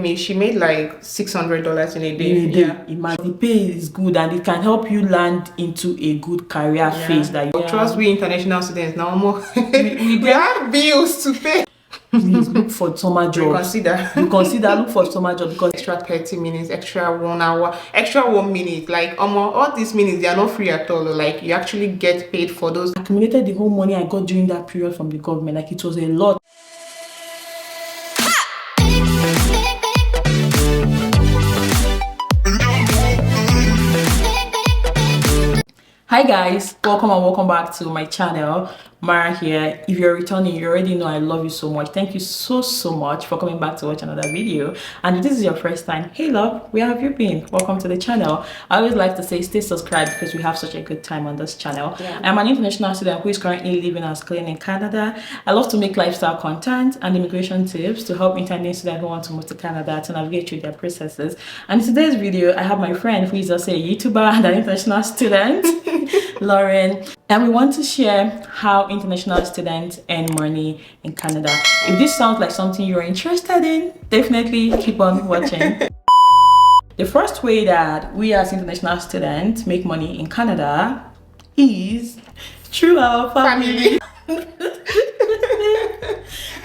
me, she made like $600 in a day. Yeah. Imagine, the pay is good and it can help you land into a good career phase that you trust we international students now more. we have bills to pay. Please look for summer jobs. Consider look for summer jobs because extra 30 minutes, extra 1 hour, extra 1 minute. Like all these minutes, they are not free at all. Like you actually get paid for those. I accumulated the whole money I got during that period from the government. Like it was a lot. Hi guys, welcome and welcome back to my channel. Mara here. If you're returning, you already know I love you so much. Thank you so much for coming back to watch another video. And if this is your first time, hey love, where have you been? Welcome to the channel. I always like to say stay subscribed because we have such a good time on this channel. I'm an international student who is currently living as clean in Canada. I love to make lifestyle content and immigration tips to help international students who want to move to Canada to navigate through their processes. And in today's video, I have my friend who is also a YouTuber and an international student, Lauren, and we want to share how international students earn money in Canada. If this sounds like something you're interested in, definitely keep on watching. The first way that we as international students make money in Canada is through our family.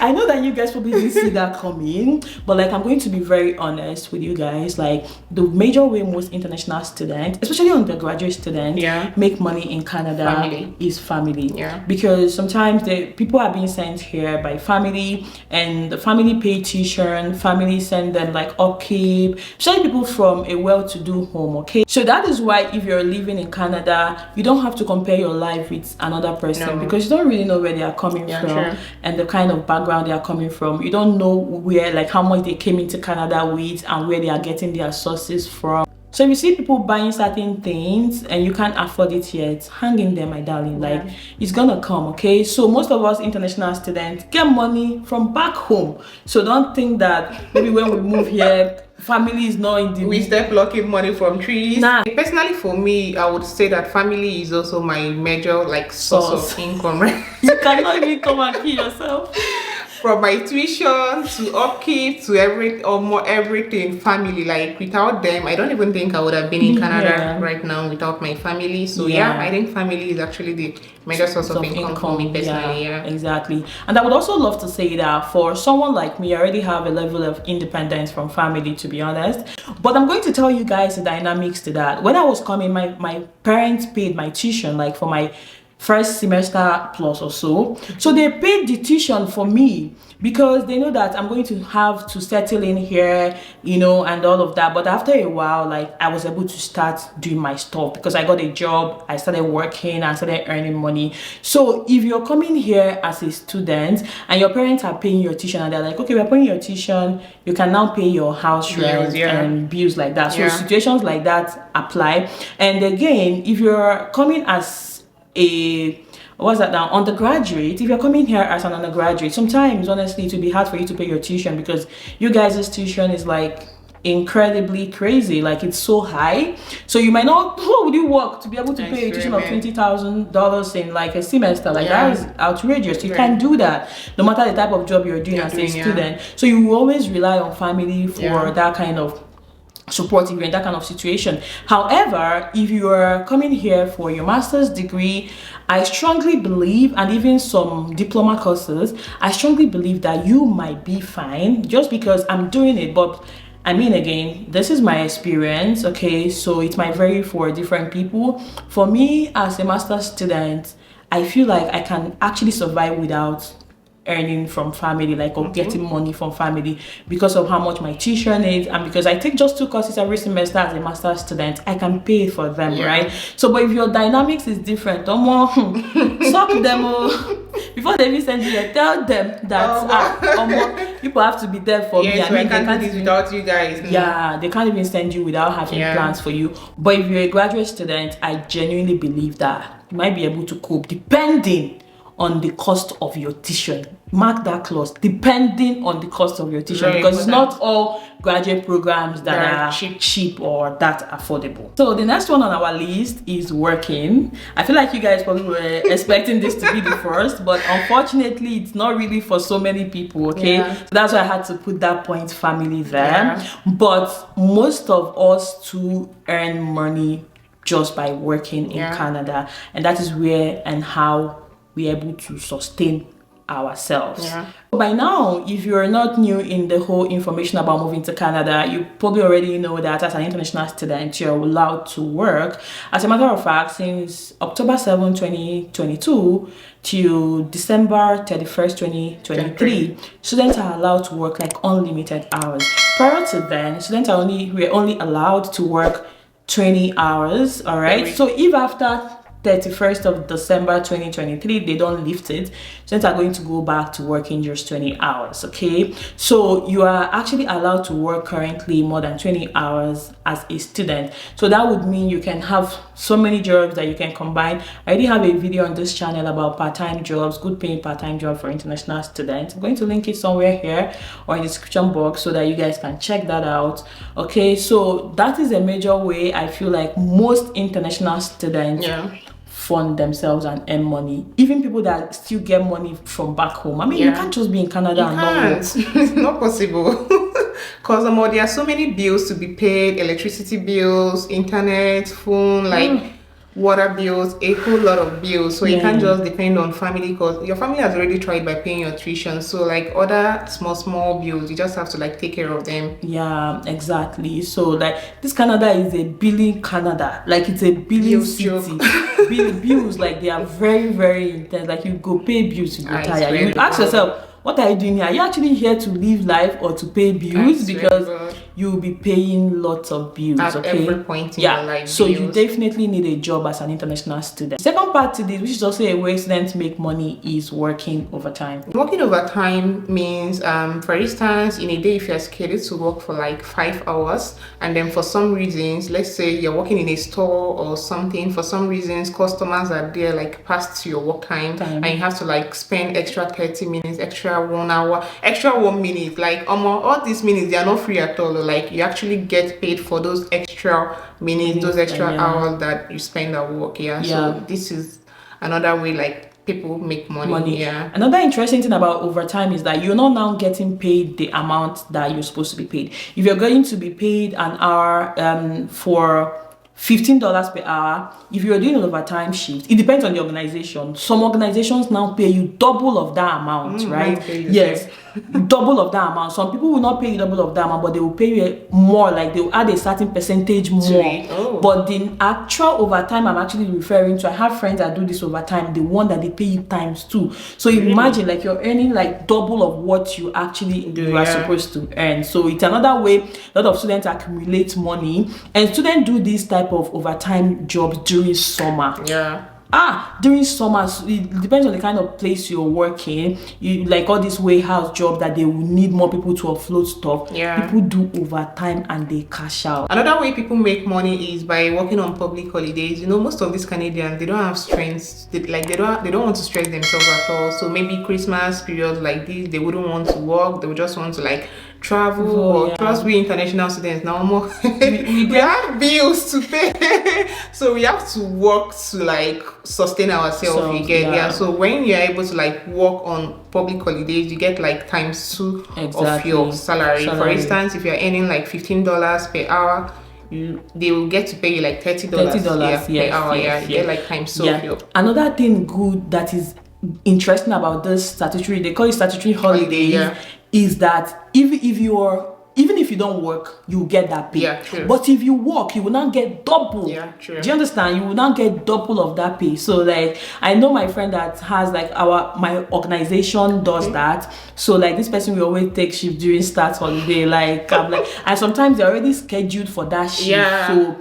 I know that you guys probably didn't see that coming, but like I'm going to be very honest with you guys. Like the major way most international students, especially undergraduate students, make money in Canada is family. Because sometimes people are being sent here by family, and the family pay tuition, family send them like upkeep, especially people from a well-to-do home. Okay, so that is why if you're living in Canada, you don't have to compare your life with another person because you don't really know where they are coming from and the kind of background they are coming from. You don't know where, like how much they came into Canada with and where they are getting their sources from. So if you see people buying certain things and you can't afford it yet, hang in there, my darling. Like it's gonna come. Okay, so most of us international students get money from back home, so don't think that maybe when we move here family is not in the we start plucking money from trees. Personally, for me, I would say that family is also my major like source of income, right? You cannot even come and kill yourself. From my tuition to upkeep to everything, family. Like without them, I don't even think I would have been in Canada right now without my family. So I think family is actually the major source of income for me personally. Exactly. And I would also love to say that for someone like me, I already have a level of independence from family, to be honest. But I'm going to tell you guys the dynamics to that. When I was coming, my parents paid my tuition like for my first semester plus or so they paid the tuition for me because they know that I'm going to have to settle in here, you know, and all of that. But after a while, like I was able to start doing my stuff because I got a job, I started working, I started earning money. So if you're coming here as a student and your parents are paying your tuition and they're like, okay, we're paying your tuition, you can now pay your house rent and bills like that. So situations like that apply. And again, if you're coming as undergraduate, if you're coming here as an undergraduate, sometimes honestly it will be hard for you to pay your tuition because you guys' tuition is like incredibly crazy, like it's so high. So you might not, how would you work to be able to pay a tuition of $20,000 in like a semester? Like that is outrageous. You can't do that no matter the type of job you're doing as a student. So you will always rely on family for that kind of support if you're in that kind of situation. However, if you are coming here for your master's degree, I strongly believe, and even some diploma courses, I strongly believe that you might be fine just because I'm doing it. But I mean, again, this is my experience, okay? So it might vary for different people. For me, as a master's student, I feel like I can actually survive without earning from family, like or getting money from family because of how much my tuition is, and because I take just 2 courses every semester as a master's student, I can pay for them, right? So but if your dynamics is different, suck them before they even send you here, tell them that people have to be there for me. I mean, they can't do this without you guys. They can't even send you without having plans for you. But if you're a graduate student, I genuinely believe that you might be able to cope depending on the cost of your tuition. Mark that clause, depending on the cost of your tuition, Very because important. it's not all graduate programs that are cheap or that affordable. So the next one on our list is working. I feel like you guys probably were expecting this to be the first, but unfortunately it's not really for so many people. Okay, Yeah. so that's why I had to put that point family there. Yeah. But most of us too earn money just by working in Yeah. Canada, and that is where and how we're able to sustain ourselves. Yeah. By now, if you're not new in the whole information about moving to Canada, you probably already know that as an international student, you're allowed to work. As a matter of fact, since October 7, 2022 till December 31st, 2023, students are allowed to work like unlimited hours. Prior to then, students were only allowed to work 20 hours, all right? So if after 31st of December 2023 they don't lift it, students are going to go back to working just 20 hours. Okay, so you are actually allowed to work currently more than 20 hours as a student. So that would mean you can have so many jobs that you can combine. I already have a video on this channel about part-time jobs, good paying part-time job for international students. I'm going to link it somewhere here or in the description box so that you guys can check that out. Okay, so that is a major way I feel like most international students fund themselves and earn money. Even people that still get money from back home. I mean, you can't just be in Canada and not work. It's not possible. Because there are so many bills to be paid, electricity bills, internet, phone, like water bills, a whole lot of bills. So you can't just depend on family, because your family has already tried by paying your tuition. So like other small bills, you just have to like take care of them. Yeah, exactly. So like this Canada is a billing Canada. Like it's a billing city. Bills, like they are very, very intense. Like you go pay bills, you go tired. You ask yourself, what are you doing here? Are you actually here to live life or to pay bills? Because you'll be paying lots of bills at every point in your life. So you definitely need a job as an international student. Second part to this, which is also a way students make money, is working overtime. Working overtime means, for instance, in a day, if you're scheduled to work for like 5 hours, and then for some reasons, let's say you're working in a store or something, for some reasons customers are there like past your work time, and you have to like spend extra 30 minutes, extra 1 hour, extra 1 minute, like all these minutes, they are not free at all. Like you actually get paid for those extra minutes, those extra hours that you spend at work. So this is another way like people make money. Another interesting thing about overtime is that you're not now getting paid the amount that you're supposed to be paid. If you're going to be paid an hour for $15 per hour, if you're doing an overtime shift, it depends on the organization. Some organizations now pay you double of that amount, right? Yes, double of that amount. Some people will not pay you double of that amount, but they will pay you more, like they will add a certain percentage more. But the actual overtime I'm actually referring to, I have friends that do this overtime, the one that they pay you times 2. So imagine like you're earning like double of what you actually are supposed to earn. So it's another way a lot of students accumulate money, and students do this type of overtime jobs during summer. During summer, it depends on the kind of place you're working. You like all these warehouse jobs that they will need more people to offload stuff. People do overtime and they cash out. Another way people make money is by working on public holidays. Most of these Canadians, they don't have strengths. They don't want to stress themselves at all. So maybe Christmas period like this, they wouldn't want to work. They would just want to like travel. Or trust we international students now more we have bills to pay. So we have to work to like sustain ourselves. So when you're able to like work on public holidays, you get like times2 of your salary. For instance, if you're earning like $15 per hour, they will get to pay you like $30 per hour. You get like times2 of your. Another thing good that is interesting about this statutory, they call it statutory holidays, is that even if you don't work, you get that pay. But if you work, you will not get double. Do you understand? You will not get double of that pay. So like I know my friend that has like my organization does that. So like this person will always take shift during start holiday. Like I'm like, and sometimes they're already scheduled for that shift. So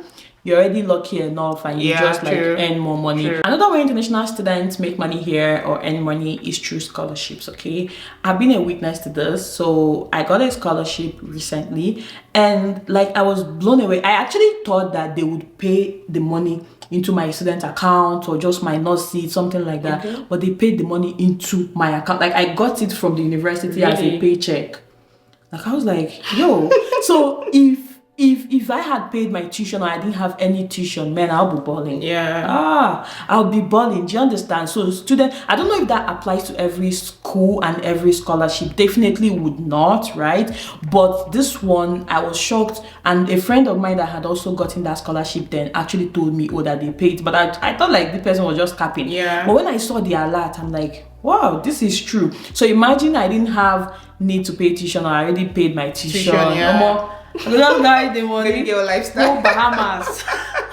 you're already lucky enough and you just like earn more money. Another way international students make money here or earn money is through scholarships. Okay, I've been a witness to this. So I got a scholarship recently, and like I was blown away. I actually thought that they would pay the money into my student account or just might not see it, something like that, but they paid the money into my account. Like I got it from the university as a paycheck. Like I was like, yo. So if I had paid my tuition or I didn't have any tuition, man, I'll be balling. I'll be balling. Do you understand? So student, I don't know if that applies to every school and every scholarship. Definitely would not, right? But this one, I was shocked, and a friend of mine that had also gotten that scholarship then actually told me, oh, that they paid. But I thought like the person was just capping. But when I saw the alert, I'm like, wow, this is true. So imagine I didn't have need to pay tuition, or I already paid my tuition. Just guide the money. Living your lifestyle. No Bahamas.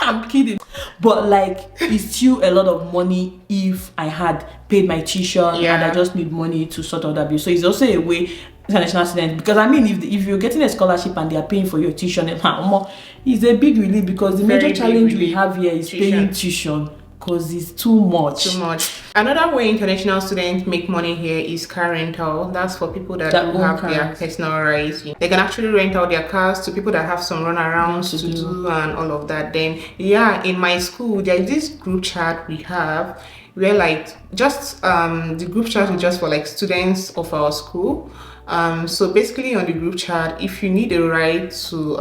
I'm kidding. But like, it's still a lot of money if I had paid my tuition and I just need money to sort out that bill. So it's also a way international students, because I mean, if you're getting a scholarship and they are paying for your tuition, it's a big relief, because the major challenge we have here is paying tuition. Because it's too much. Another way international students make money here is car rental. That's for people that do have their personal rides. They can actually rent out their cars to people that have some runarounds to do and all of that. Then in my school, there's this group chat we have where like just the group chat is just for like students of our school. So basically on the group chat, if you need a ride to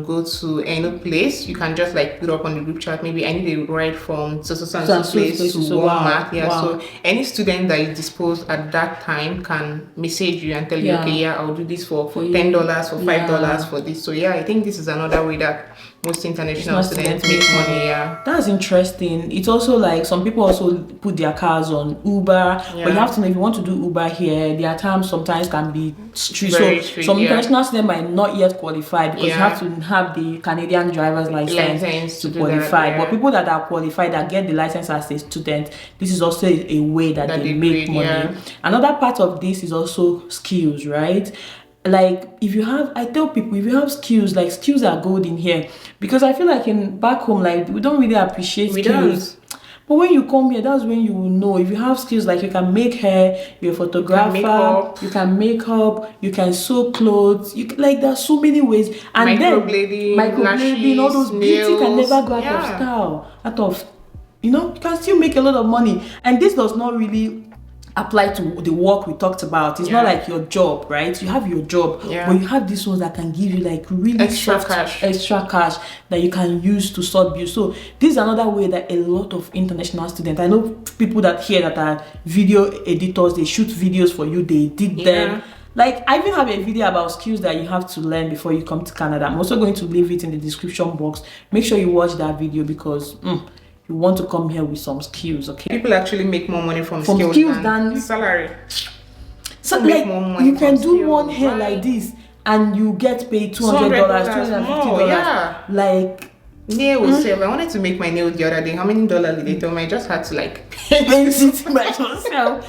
go to any place, you can just like put up on the group chat, maybe I need a ride from so place to Walmart. So any student that is disposed at that time can message you and tell you, okay, I'll do this for $10, for $5 for this. So I think this is another way that most international students make money. That's interesting. It's also like some people also put their cars on Uber, but you have to know, if you want to do Uber here, their terms sometimes can be strict. So some international students might not yet qualify, because you have to have the Canadian driver's license to qualify. But people that are qualified, that get the license as a student, this is also a way that they make money. Another part of this is also skills, right? Like I tell people, if you have skills, like skills are gold in here, because I feel like back home, like we don't really appreciate skills. But when you come here, that's when you will know. If you have skills, like you can make hair, you're a photographer, you can make up, you can sew clothes, like there's so many ways. And microblading, all those beauty can never go out of style. You can still make a lot of money. And this does not really apply to the work we talked about. It's not like your job, right? You have your job, but you have these ones that can give you like really extra cash that you can use to sort bills. So this is another way that a lot of international students, I know people that are video editors, they shoot videos for you, they did them. Like, I even have a video about skills that you have to learn before you come to Canada. I'm also going to leave it in the description box. Make sure you watch that video, because you want to come here with some skills. Okay, people actually make more money from skills than salary. So like, you can do one hair like this and you get paid $200, $250. Like nails. I wanted to make my nails the other day. How many dollars did they tell me? I just had to like paint it myself.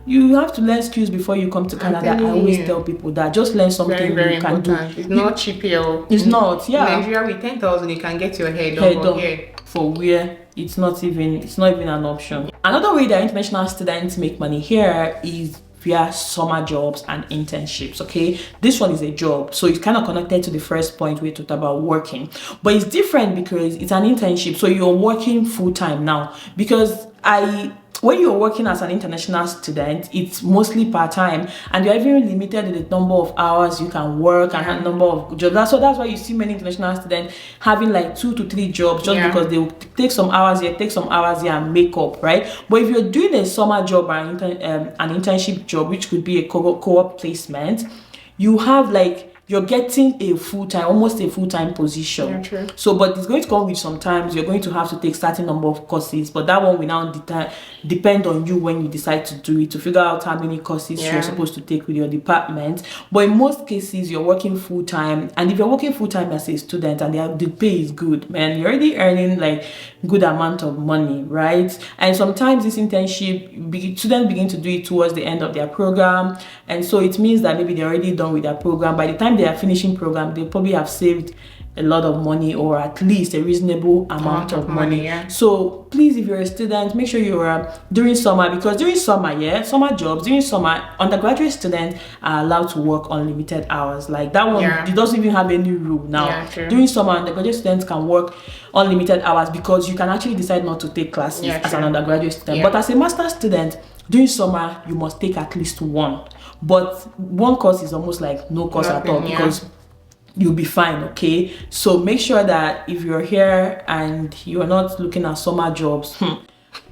You have to learn skills before you come to Canada. I always tell people that just learn something very you can do. It's not cheap here. It's not. In Nigeria, with 10,000, you can get your hair done here. For where it's not even an option. Another way that international students make money here is via summer jobs and internships. Okay, this one is a job, so it's kind of connected to the first point we talked about working, but it's different because it's an internship, so you're working full-time now. Because when you're working as an international student, it's mostly part-time, and you're even limited in the number of hours you can work and the number of jobs. That's why you see many international students having like 2 to 3 jobs, just because they will take some hours here, and make up, right? But if you're doing a summer job or an internship job, which could be a co-op placement, you have like, you're getting almost a full-time position. So, but it's going to come with sometimes you're going to have to take certain number of courses, but that one will now depend on you when you decide to do it, to figure out how many courses you're supposed to take with your department. But in most cases, you're working full-time, and if you're working full-time as a student and the pay is good, man, you're already earning like good amount of money, right? And sometimes this internship, students begin to do it towards the end of their program, and so it means that maybe they're already done with their program. By the time they are finishing program, they probably have saved a lot of money, or at least a reasonable amount of money. Yeah. So please, if you're a student, make sure you're during summer, because during summer, summer jobs, during summer, undergraduate students are allowed to work unlimited hours. Like that one, it doesn't even have any rule now. During summer, undergraduate students can work unlimited hours because you can actually decide not to take classes as an undergraduate student. But as a master's student, during summer, you must take at least one. But one course is almost like no course at all, because you'll be fine. Okay, so make sure that if you're here and you're not looking at summer jobs,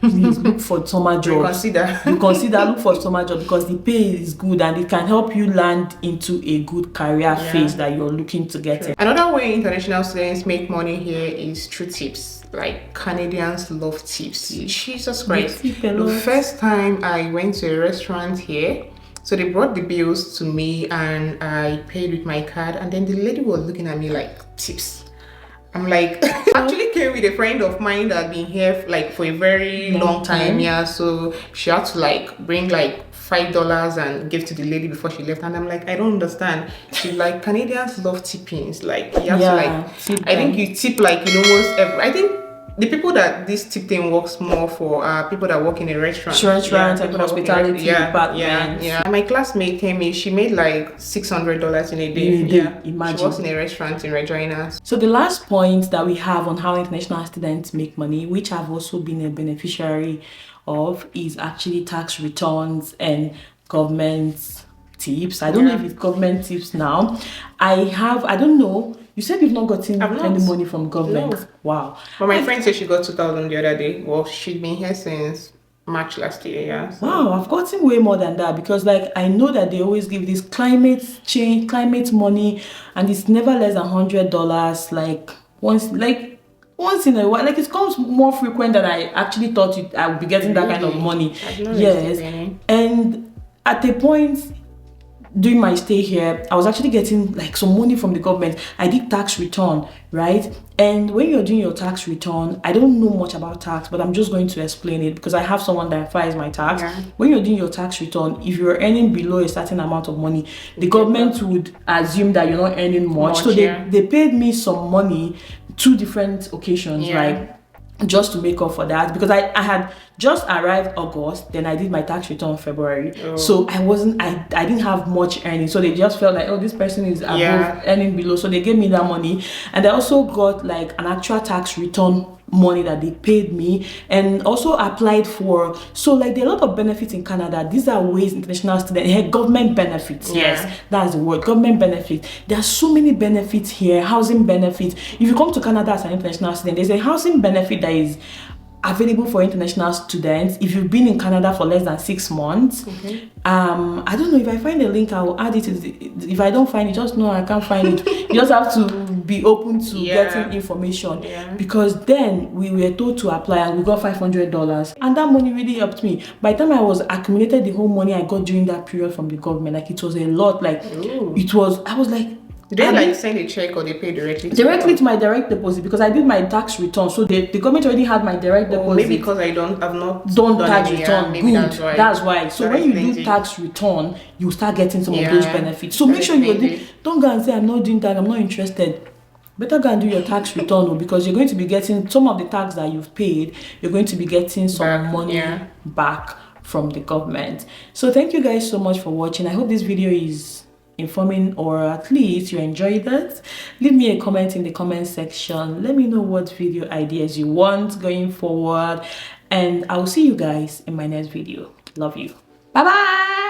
please look for summer jobs. Consider look for summer jobs, because the pay is good and it can help you land into a good career phase that you're looking to get in. Another way international students make money here is through tips. Like, Canadians love tips. Jesus Christ. The first time I went to a restaurant here, so they brought the bills to me and I paid with my card, and then the lady was looking at me like, tips. I'm like, I actually came with a friend of mine that had been here like for a very long time. So she had to like bring like $5 and give to the lady before she left, and I'm like, I don't understand. She's like, Canadians love tippings. Like, you have to like, I think you tip like in almost every, I think the people that this tip thing works more for are people that work in a restaurant. And hospitality department. My classmate came in, she made like $600 in a day. Imagine. She works in a restaurant in Regina. So the last point that we have on how international students make money, which I've also been a beneficiary of, is actually tax returns and government tips. I don't know if it's government tips now. I don't know. You said you've not gotten any money from government. No. Wow. But my friend said she got 2,000 the other day. Well, she'd been here since March last year. So. Wow, I've gotten way more than that, because like I know that they always give this climate money, and it's never less than $100. Like once in a while, like it comes more frequent than I actually thought I would be getting that kind of money. Yes, and at a point during my stay here, I was actually getting like some money from the government. I did tax return, right? And when you're doing your tax return, I don't know much about tax, but I'm just going to explain it because I have someone that files my tax. When you're doing your tax return, if you're earning below a certain amount of money, the government would assume that you're not earning much. So they paid me some money, 2 different occasions, like just to make up for that, because I had just arrived August, then I did my tax return February. So I didn't have much earnings, so they just felt like, oh, this person is above earning below, so they gave me that money. And I also got like an actual tax return money that they paid me, and also applied for, so like there are a lot of benefits in Canada. These are ways international students, government benefits. Yes, that's the word, government benefits. There are so many benefits here. Housing benefits. If you come to Canada as an international student, there's a housing benefit that is available for international students if you've been in Canada for less than 6 months. I don't know, if I find a link, I will add it. If I don't find it, just know I can't find it. You just have to be open to getting information, because then we were told to apply and we got $500, and that money really helped me. By the time I was accumulated the whole money I got during that period from the government, like it was a lot. Like I was like, did they like send a check or they pay directly to my direct deposit, because I did my tax return, so the government already had my direct deposit. Maybe because I've not done tax return. Good, that's why. So when you do tax return, you start getting some of those benefits. So make sure don't go and say, I'm not doing that, I'm not interested. Better go and do your tax return, because you're going to be getting some of the tax that you've paid. You're going to be getting some money back from the government. So thank you guys so much for watching. I hope this video is informing, or at least you enjoyed it. Leave me a comment in the comment section. Let me know what video ideas you want going forward, and I'll see you guys in my next video. Love you. Bye bye.